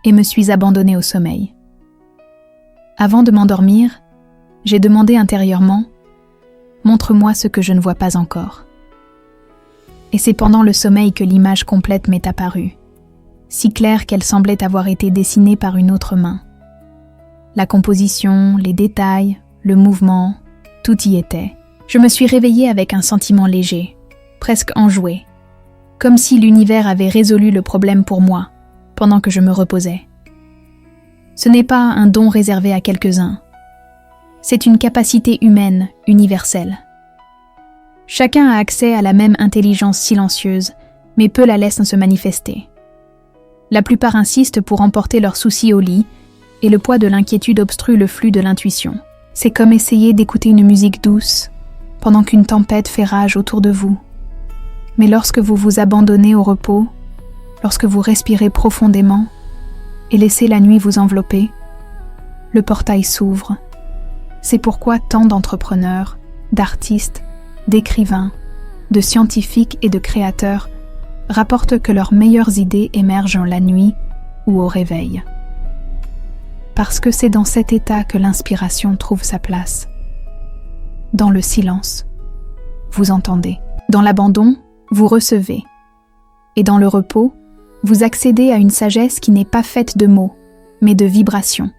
Speaker 1: et me suis abandonnée au sommeil. Avant de m'endormir, j'ai demandé intérieurement « Montre-moi ce que je ne vois pas encore ». Et c'est pendant le sommeil que l'image complète m'est apparue, si claire qu'elle semblait avoir été dessinée par une autre main. La composition, les détails, le mouvement, tout y était. Je me suis réveillée avec un sentiment léger, presque enjoué, comme si l'univers avait résolu le problème pour moi, pendant que je me reposais. Ce n'est pas un don réservé à quelques-uns. C'est une capacité humaine, universelle. Chacun a accès à la même intelligence silencieuse, mais peu la laissent se manifester. La plupart insistent pour emporter leurs soucis au lit, et le poids de l'inquiétude obstrue le flux de l'intuition. C'est comme essayer d'écouter une musique douce, pendant qu'une tempête fait rage autour de vous. Mais lorsque vous vous abandonnez au repos, lorsque vous respirez profondément et laissez la nuit vous envelopper, le portail s'ouvre. C'est pourquoi tant d'entrepreneurs, d'artistes, d'écrivains, de scientifiques et de créateurs rapportent que leurs meilleures idées émergent la nuit ou au réveil. Parce que c'est dans cet état que l'inspiration trouve sa place. Dans le silence, vous entendez. Dans l'abandon, vous recevez. Et dans le repos, vous accédez à une sagesse qui n'est pas faite de mots, mais de vibrations.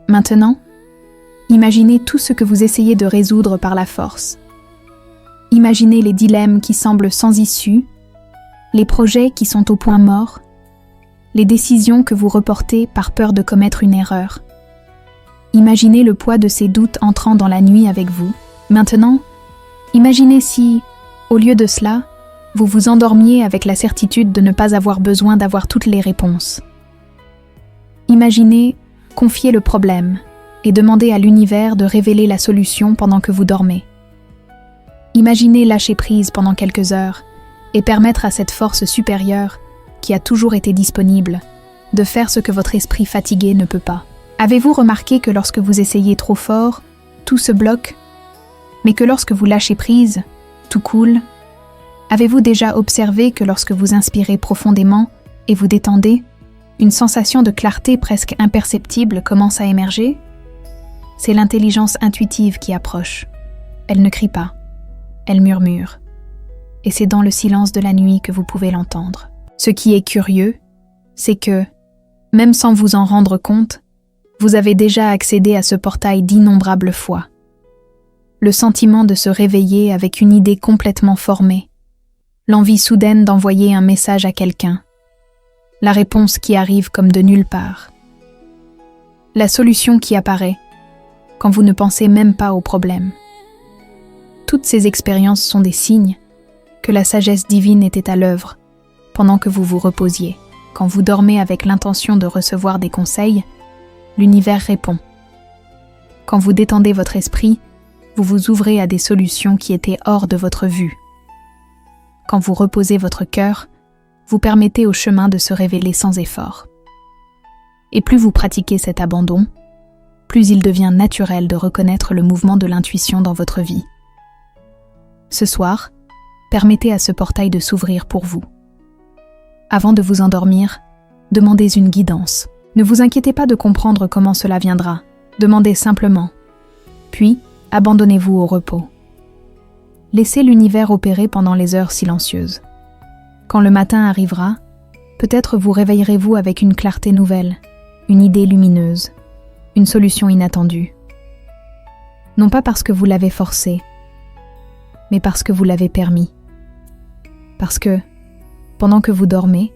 Speaker 1: Maintenant, imaginez tout ce que vous essayez de résoudre par la force. Imaginez les dilemmes qui semblent sans issue, les projets qui sont au point mort, les décisions que vous reportez par peur de commettre une erreur. Imaginez le poids de ces doutes entrant dans la nuit avec vous. Maintenant, imaginez si, au lieu de cela, vous vous endormiez avec la certitude de ne pas avoir besoin d'avoir toutes les réponses. Imaginez confier le problème et demander à l'univers de révéler la solution pendant que vous dormez. Imaginez lâcher prise pendant quelques heures et permettre à cette force supérieure, qui a toujours été disponible, de faire ce que votre esprit fatigué ne peut pas. Avez-vous remarqué que lorsque vous essayez trop fort, tout se bloque, mais que lorsque vous lâchez prise, tout coule? Avez-vous déjà observé que lorsque vous inspirez profondément et vous détendez, une sensation de clarté presque imperceptible commence à émerger? C'est l'intelligence intuitive qui approche. Elle ne crie pas, elle murmure. Et c'est dans le silence de la nuit que vous pouvez l'entendre. Ce qui est curieux, c'est que, même sans vous en rendre compte, vous avez déjà accédé à ce portail d'innombrables fois. Le sentiment de se réveiller avec une idée complètement formée, l'envie soudaine d'envoyer un message à quelqu'un, la réponse qui arrive comme de nulle part, la solution qui apparaît quand vous ne pensez même pas au problème. Toutes ces expériences sont des signes que la sagesse divine était à l'œuvre pendant que vous vous reposiez. Quand vous dormez avec l'intention de recevoir des conseils, l'univers répond. Quand vous détendez votre esprit, vous vous ouvrez à des solutions qui étaient hors de votre vue. Quand vous reposez votre cœur, vous permettez au chemin de se révéler sans effort. Et plus vous pratiquez cet abandon, plus il devient naturel de reconnaître le mouvement de l'intuition dans votre vie. Ce soir, permettez à ce portail de s'ouvrir pour vous. Avant de vous endormir, demandez une guidance. Ne vous inquiétez pas de comprendre comment cela viendra. Demandez simplement. Puis, abandonnez-vous au repos. Laissez l'univers opérer pendant les heures silencieuses. Quand le matin arrivera, peut-être vous réveillerez-vous avec une clarté nouvelle, une idée lumineuse, une solution inattendue. Non pas parce que vous l'avez forcé, mais parce que vous l'avez permis. Parce que, pendant que vous dormez,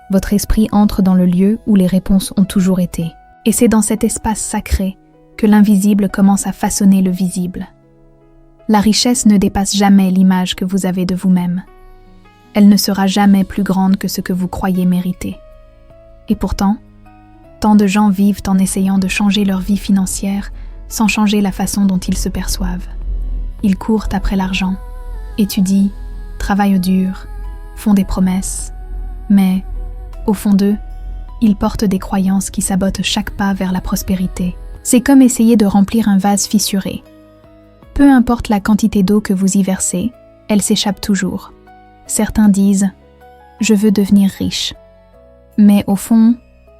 Speaker 1: votre esprit entre dans le lieu où les réponses ont toujours été. Et c'est dans cet espace sacré que l'invisible commence à façonner le visible. La richesse ne dépasse jamais l'image que vous avez de vous-même. Elle ne sera jamais plus grande que ce que vous croyez mériter. Et pourtant, tant de gens vivent en essayant de changer leur vie financière sans changer la façon dont ils se perçoivent. Ils courent après l'argent, étudient, travaillent dur, font des promesses, mais, au fond d'eux, ils portent des croyances qui sabotent chaque pas vers la prospérité. C'est comme essayer de remplir un vase fissuré. Peu importe la quantité d'eau que vous y versez, elle s'échappe toujours. Certains disent « je veux devenir riche ». Mais au fond,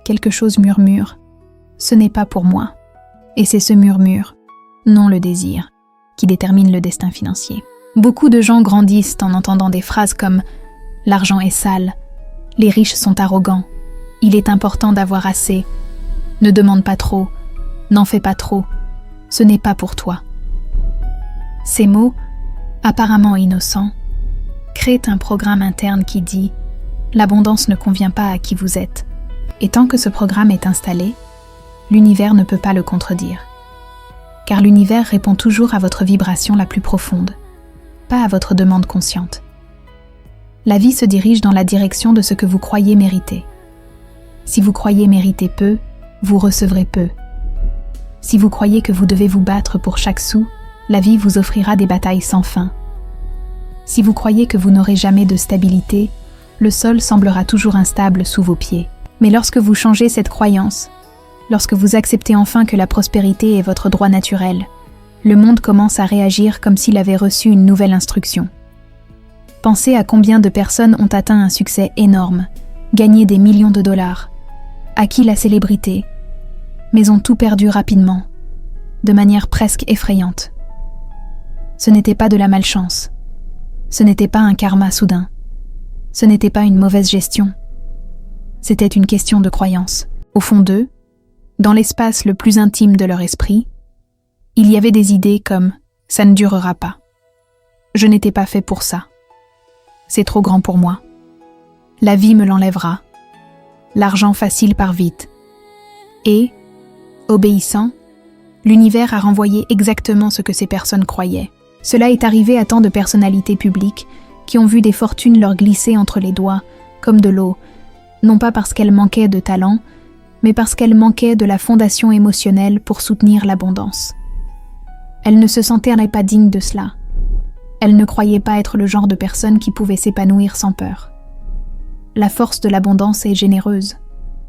Speaker 1: quelque chose murmure « ce n'est pas pour moi ». Et c'est ce murmure, non le désir, qui détermine le destin financier. Beaucoup de gens grandissent en entendant des phrases comme « l'argent est sale »,« les riches sont arrogants »,« il est important d'avoir assez »,« ne demande pas trop »,« n'en fais pas trop »,« ce n'est pas pour toi ». Ces mots, apparemment innocents, créent un programme interne qui dit « l'abondance ne convient pas à qui vous êtes ». Et tant que ce programme est installé, l'univers ne peut pas le contredire. Car l'univers répond toujours à votre vibration la plus profonde, pas à votre demande consciente. La vie se dirige dans la direction de ce que vous croyez mériter. Si vous croyez mériter peu, vous recevrez peu. Si vous croyez que vous devez vous battre pour chaque sou, la vie vous offrira des batailles sans fin. Si vous croyez que vous n'aurez jamais de stabilité, le sol semblera toujours instable sous vos pieds. Mais lorsque vous changez cette croyance, lorsque vous acceptez enfin que la prospérité est votre droit naturel, le monde commence à réagir comme s'il avait reçu une nouvelle instruction. Pensez à combien de personnes ont atteint un succès énorme, gagné des millions de dollars, acquis la célébrité, mais ont tout perdu rapidement, de manière presque effrayante. Ce n'était pas de la malchance, ce n'était pas un karma soudain, ce n'était pas une mauvaise gestion, c'était une question de croyance. Au fond d'eux, dans l'espace le plus intime de leur esprit, il y avait des idées comme « ça ne durera pas »,« je n'étais pas fait pour ça »,« c'est trop grand pour moi »,« la vie me l'enlèvera »,« l'argent facile part vite ». Et, obéissant, l'univers a renvoyé exactement ce que ces personnes croyaient. Cela est arrivé à tant de personnalités publiques qui ont vu des fortunes leur glisser entre les doigts, comme de l'eau, non pas parce qu'elles manquaient de talent, mais parce qu'elles manquaient de la fondation émotionnelle pour soutenir l'abondance. Elles ne se sentaient pas dignes de cela. Elles ne croyaient pas être le genre de personnes qui pouvaient s'épanouir sans peur. La force de l'abondance est généreuse,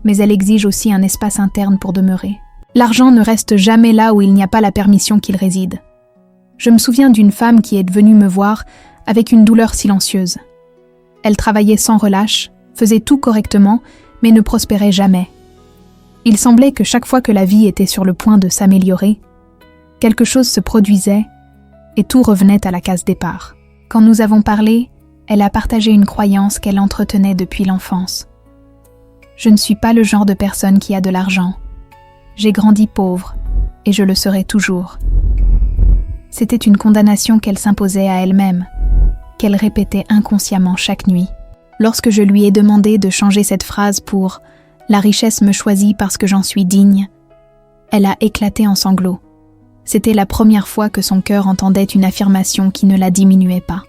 Speaker 1: mais elle exige aussi un espace interne pour demeurer. L'argent ne reste jamais là où il n'y a pas la permission qu'il réside. Je me souviens d'une femme qui est venue me voir avec une douleur silencieuse. Elle travaillait sans relâche, faisait tout correctement, mais ne prospérait jamais. Il semblait que chaque fois que la vie était sur le point de s'améliorer, quelque chose se produisait et tout revenait à la case départ. Quand nous avons parlé, elle a partagé une croyance qu'elle entretenait depuis l'enfance. Je ne suis pas le genre de personne qui a de l'argent. J'ai grandi pauvre et je le serai toujours. C'était une condamnation qu'elle s'imposait à elle-même, qu'elle répétait inconsciemment chaque nuit. Lorsque je lui ai demandé de changer cette phrase pour « La richesse me choisit parce que j'en suis digne », elle a éclaté en sanglots. C'était la première fois que son cœur entendait une affirmation qui ne la diminuait pas.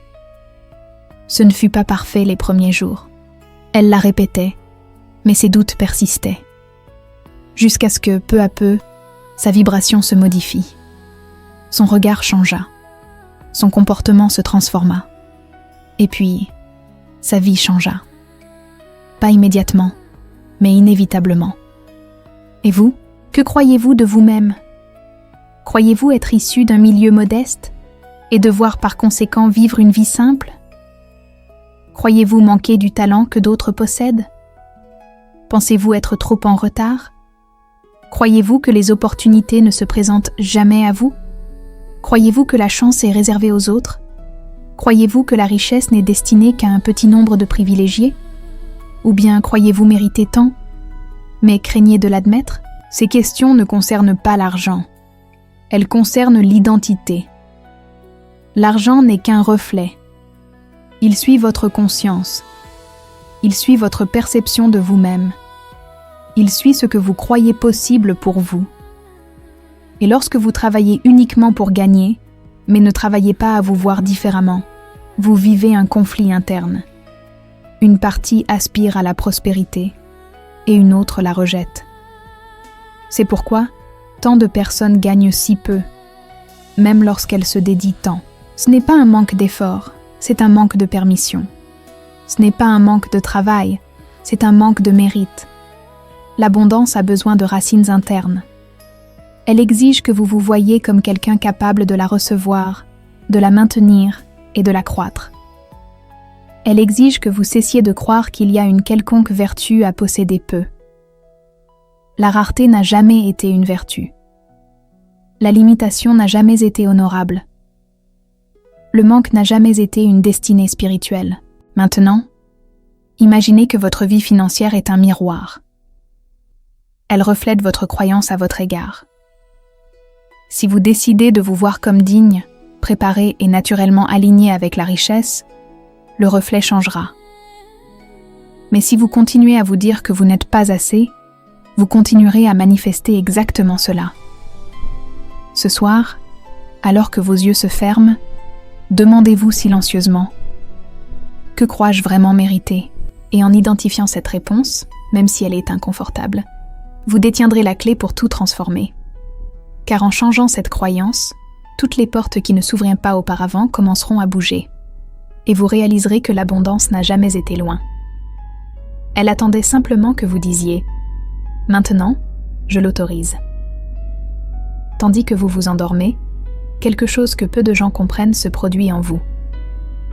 Speaker 1: Ce ne fut pas parfait les premiers jours. Elle la répétait, mais ses doutes persistaient. Jusqu'à ce que, peu à peu, sa vibration se modifie. Son regard changea. Son comportement se transforma. Et puis, sa vie changea. Pas immédiatement, mais inévitablement. Et vous, que croyez-vous de vous-même ? Croyez-vous être issu d'un milieu modeste et devoir par conséquent vivre une vie simple ? Croyez-vous manquer du talent que d'autres possèdent ? Pensez-vous être trop en retard ? Croyez-vous que les opportunités ne se présentent jamais à vous ? Croyez-vous que la chance est réservée aux autres ? Croyez-vous que la richesse n'est destinée qu'à un petit nombre de privilégiés ? Ou bien croyez-vous mériter tant, mais craignez de l'admettre ? Ces questions ne concernent pas l'argent. Elles concernent l'identité. L'argent n'est qu'un reflet. Il suit votre conscience. Il suit votre perception de vous-même. Il suit ce que vous croyez possible pour vous. Et lorsque vous travaillez uniquement pour gagner, mais ne travaillez pas à vous voir différemment, vous vivez un conflit interne. Une partie aspire à la prospérité et une autre la rejette. C'est pourquoi tant de personnes gagnent si peu, même lorsqu'elles se dédient tant. Ce n'est pas un manque d'effort, c'est un manque de permission. Ce n'est pas un manque de travail, c'est un manque de mérite. L'abondance a besoin de racines internes. Elle exige que vous vous voyiez comme quelqu'un capable de la recevoir, de la maintenir et de la croître. Elle exige que vous cessiez de croire qu'il y a une quelconque vertu à posséder peu. La rareté n'a jamais été une vertu. La limitation n'a jamais été honorable. Le manque n'a jamais été une destinée spirituelle. Maintenant, imaginez que votre vie financière est un miroir. Elle reflète votre croyance à votre égard. Si vous décidez de vous voir comme digne, préparé et naturellement aligné avec la richesse, le reflet changera. Mais si vous continuez à vous dire que vous n'êtes pas assez, vous continuerez à manifester exactement cela. Ce soir, alors que vos yeux se ferment, demandez-vous silencieusement « Que crois-je vraiment mériter ?» Et en identifiant cette réponse, même si elle est inconfortable, vous détiendrez la clé pour tout transformer. Car en changeant cette croyance, toutes les portes qui ne s'ouvrirent pas auparavant commenceront à bouger. Et vous réaliserez que l'abondance n'a jamais été loin. Elle attendait simplement que vous disiez « Maintenant, je l'autorise ». Tandis que vous vous endormez, quelque chose que peu de gens comprennent se produit en vous.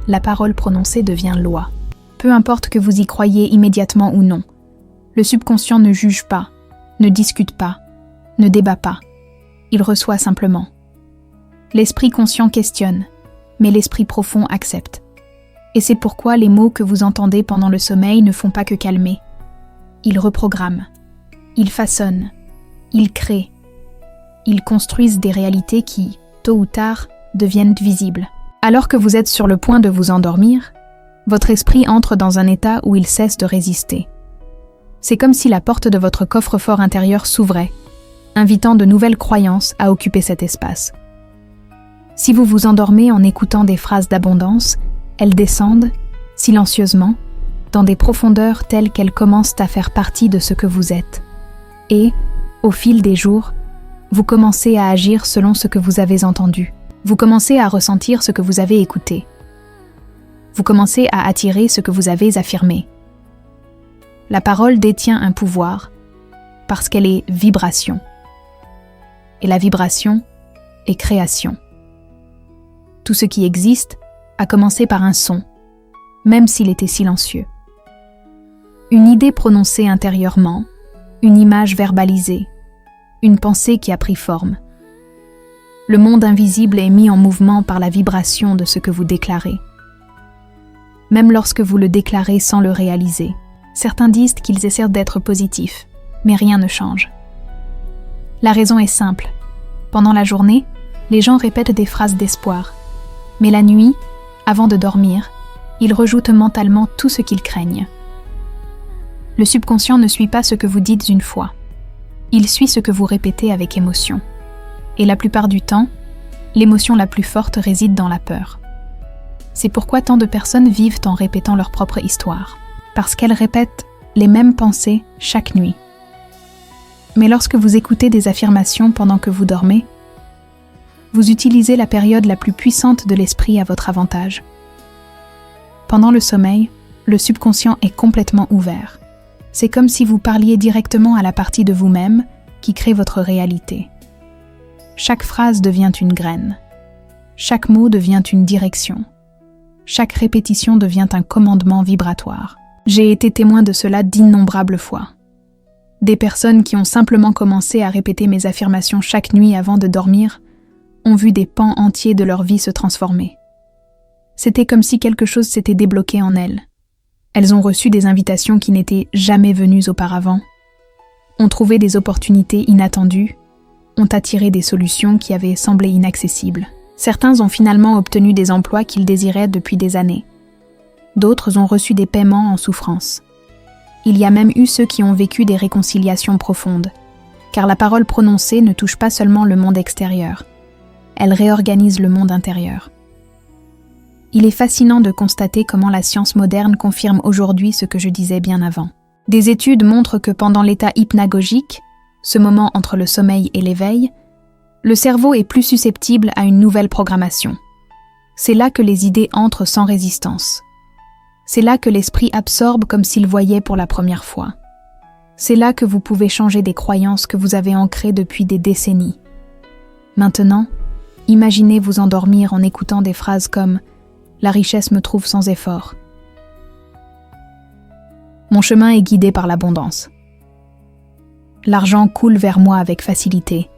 Speaker 1: La parole prononcée devient loi. Peu importe que vous y croyiez immédiatement ou non. Le subconscient ne juge pas, ne discute pas, ne débat pas. Il reçoit simplement. L'esprit conscient questionne, mais l'esprit profond accepte. Et c'est pourquoi les mots que vous entendez pendant le sommeil ne font pas que calmer. Ils reprogramment, ils façonnent, ils créent. Ils construisent des réalités qui, tôt ou tard, deviennent visibles. Alors que vous êtes sur le point de vous endormir, votre esprit entre dans un état où il cesse de résister. C'est comme si la porte de votre coffre-fort intérieur s'ouvrait, invitant de nouvelles croyances à occuper cet espace. Si vous vous endormez en écoutant des phrases d'abondance, elles descendent, silencieusement, dans des profondeurs telles qu'elles commencent à faire partie de ce que vous êtes. Et, au fil des jours, vous commencez à agir selon ce que vous avez entendu. Vous commencez à ressentir ce que vous avez écouté. Vous commencez à attirer ce que vous avez affirmé. La parole détient un pouvoir parce qu'elle est vibration. Et la vibration est création. Tout ce qui existe a commencé par un son, même s'il était silencieux. Une idée prononcée intérieurement, une image verbalisée, une pensée qui a pris forme. Le monde invisible est mis en mouvement par la vibration de ce que vous déclarez. Même lorsque vous le déclarez sans le réaliser, certains disent qu'ils essaient d'être positifs, mais rien ne change. La raison est simple. Pendant la journée, les gens répètent des phrases d'espoir, mais la nuit, avant de dormir, ils rejoutent mentalement tout ce qu'ils craignent. Le subconscient ne suit pas ce que vous dites une fois. Il suit ce que vous répétez avec émotion. Et la plupart du temps, l'émotion la plus forte réside dans la peur. C'est pourquoi tant de personnes vivent en répétant leur propre histoire, parce qu'elles répètent les mêmes pensées chaque nuit. Mais lorsque vous écoutez des affirmations pendant que vous dormez, vous utilisez la période la plus puissante de l'esprit à votre avantage. Pendant le sommeil, le subconscient est complètement ouvert. C'est comme si vous parliez directement à la partie de vous-même qui crée votre réalité. Chaque phrase devient une graine. Chaque mot devient une direction. Chaque répétition devient un commandement vibratoire. J'ai été témoin de cela d'innombrables fois. Des personnes qui ont simplement commencé à répéter mes affirmations chaque nuit avant de dormir ont vu des pans entiers de leur vie se transformer. C'était comme si quelque chose s'était débloqué en elles. Elles ont reçu des invitations qui n'étaient jamais venues auparavant, ont trouvé des opportunités inattendues, ont attiré des solutions qui avaient semblé inaccessibles. Certains ont finalement obtenu des emplois qu'ils désiraient depuis des années. D'autres ont reçu des paiements en souffrance. Il y a même eu ceux qui ont vécu des réconciliations profondes, car la parole prononcée ne touche pas seulement le monde extérieur, elle réorganise le monde intérieur. Il est fascinant de constater comment la science moderne confirme aujourd'hui ce que je disais bien avant. Des études montrent que pendant l'état hypnagogique, ce moment entre le sommeil et l'éveil, le cerveau est plus susceptible à une nouvelle programmation. C'est là que les idées entrent sans résistance. C'est là que l'esprit absorbe comme s'il voyait pour la première fois. C'est là que vous pouvez changer des croyances que vous avez ancrées depuis des décennies. Maintenant, imaginez vous endormir en écoutant des phrases comme « La richesse me trouve sans effort ». Mon chemin est guidé par l'abondance. L'argent coule vers moi avec facilité.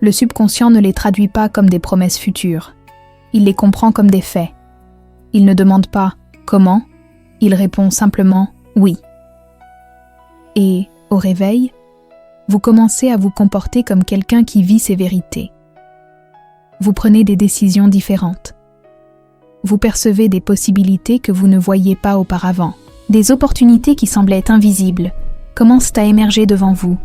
Speaker 1: Le subconscient ne les traduit pas comme des promesses futures. Il les comprend comme des faits. Il ne demande pas « comment ?», il répond simplement « oui ». Et, au réveil, vous commencez à vous comporter comme quelqu'un qui vit ses vérités. Vous prenez des décisions différentes. Vous percevez des possibilités que vous ne voyiez pas auparavant. Des opportunités qui semblaient invisibles commencent à émerger devant vous,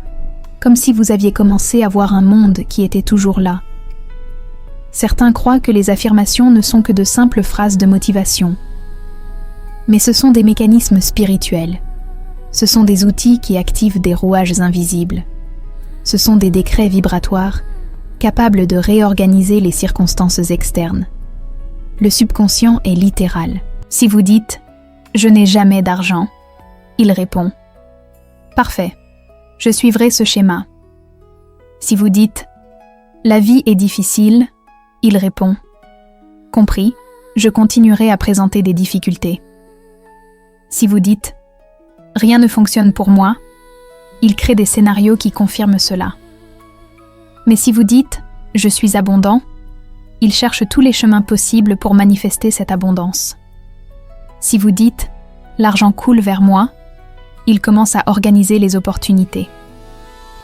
Speaker 1: comme si vous aviez commencé à voir un monde qui était toujours là. Certains croient que les affirmations ne sont que de simples phrases de motivation. Mais ce sont des mécanismes spirituels. Ce sont des outils qui activent des rouages invisibles. Ce sont des décrets vibratoires capables de réorganiser les circonstances externes. Le subconscient est littéral. Si vous dites « Je n'ai jamais d'argent », il répond « Parfait, je suivrai ce schéma ». Si vous dites « La vie est difficile », il répond « Compris, je continuerai à présenter des difficultés ». Si vous dites « Rien ne fonctionne pour moi », il crée des scénarios qui confirment cela. Mais si vous dites « Je suis abondant », il cherche tous les chemins possibles pour manifester cette abondance. Si vous dites « L'argent coule vers moi », il commence à organiser les opportunités.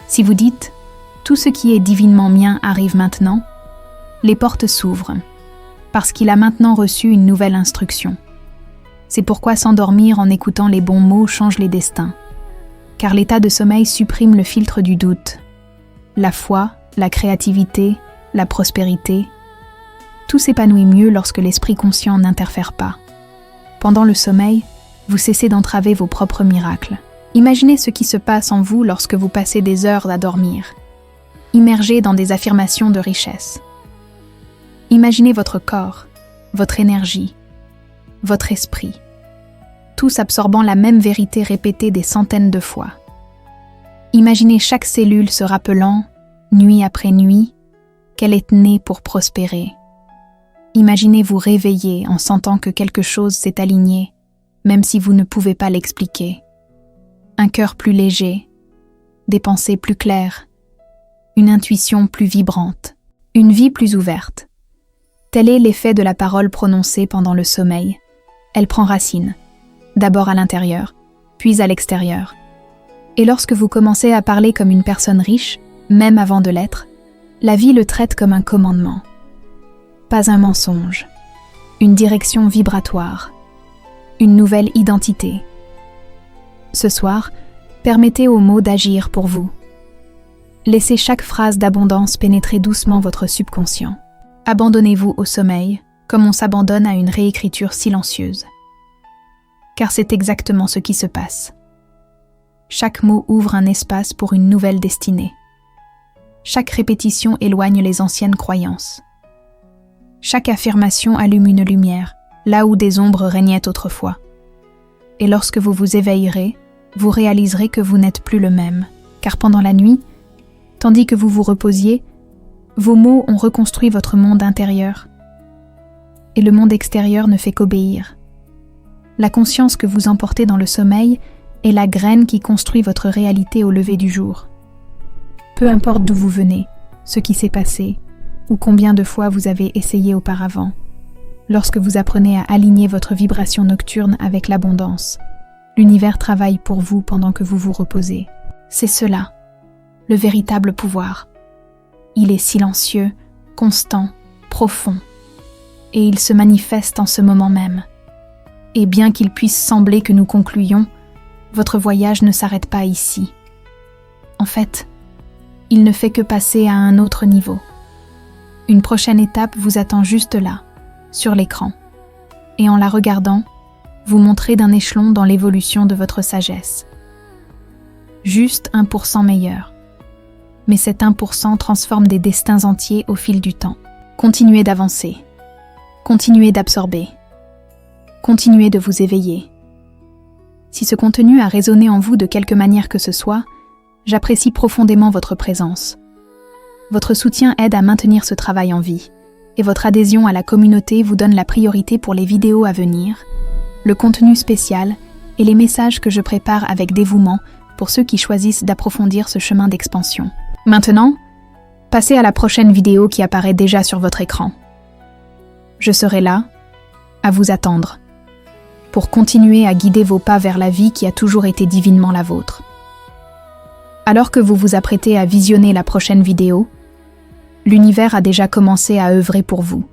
Speaker 1: Si vous dites « Tout ce qui est divinement mien arrive maintenant », les portes s'ouvrent, parce qu'il a maintenant reçu une nouvelle instruction. C'est pourquoi s'endormir en écoutant les bons mots change les destins, car l'état de sommeil supprime le filtre du doute. La foi, la créativité, la prospérité, tout s'épanouit mieux lorsque l'esprit conscient n'interfère pas. Pendant le sommeil, vous cessez d'entraver vos propres miracles. Imaginez ce qui se passe en vous lorsque vous passez des heures à dormir, immergé dans des affirmations de richesse. Imaginez votre corps, votre énergie, votre esprit, tous absorbant la même vérité répétée des centaines de fois. Imaginez chaque cellule se rappelant, nuit après nuit, qu'elle est née pour prospérer. Imaginez vous réveiller en sentant que quelque chose s'est aligné, même si vous ne pouvez pas l'expliquer. Un cœur plus léger, des pensées plus claires, une intuition plus vibrante, une vie plus ouverte. Tel est l'effet de la parole prononcée pendant le sommeil. Elle prend racine, d'abord à l'intérieur, puis à l'extérieur. Et lorsque vous commencez à parler comme une personne riche, même avant de l'être, la vie le traite comme un commandement. Pas un mensonge, une direction vibratoire, une nouvelle identité. Ce soir, permettez aux mots d'agir pour vous. Laissez chaque phrase d'abondance pénétrer doucement votre subconscient. Abandonnez-vous au sommeil, comme on s'abandonne à une réécriture silencieuse. Car c'est exactement ce qui se passe. Chaque mot ouvre un espace pour une nouvelle destinée. Chaque répétition éloigne les anciennes croyances. Chaque affirmation allume une lumière, là où des ombres régnaient autrefois. Et lorsque vous vous éveillerez, vous réaliserez que vous n'êtes plus le même, car pendant la nuit, tandis que vous vous reposiez, vos mots ont reconstruit votre monde intérieur. Et le monde extérieur ne fait qu'obéir. La conscience que vous emportez dans le sommeil est la graine qui construit votre réalité au lever du jour. Peu importe d'où vous venez, ce qui s'est passé, ou combien de fois vous avez essayé auparavant, lorsque vous apprenez à aligner votre vibration nocturne avec l'abondance, l'univers travaille pour vous pendant que vous vous reposez. C'est cela, le véritable pouvoir. Il est silencieux, constant, profond, et il se manifeste en ce moment même. Et bien qu'il puisse sembler que nous concluions, votre voyage ne s'arrête pas ici. En fait, il ne fait que passer à un autre niveau. Une prochaine étape vous attend juste là, sur l'écran. Et en la regardant, vous montrez d'un échelon dans l'évolution de votre sagesse. Juste 1% meilleur. Mais cet 1% transforme des destins entiers au fil du temps. Continuez d'avancer. Continuez d'absorber. Continuez de vous éveiller. Si ce contenu a résonné en vous de quelque manière que ce soit, j'apprécie profondément votre présence. Votre soutien aide à maintenir ce travail en vie, et votre adhésion à la communauté vous donne la priorité pour les vidéos à venir, le contenu spécial et les messages que je prépare avec dévouement pour ceux qui choisissent d'approfondir ce chemin d'expansion. Maintenant, passez à la prochaine vidéo qui apparaît déjà sur votre écran. Je serai là, à vous attendre, pour continuer à guider vos pas vers la vie qui a toujours été divinement la vôtre. Alors que vous vous apprêtez à visionner la prochaine vidéo, l'univers a déjà commencé à œuvrer pour vous.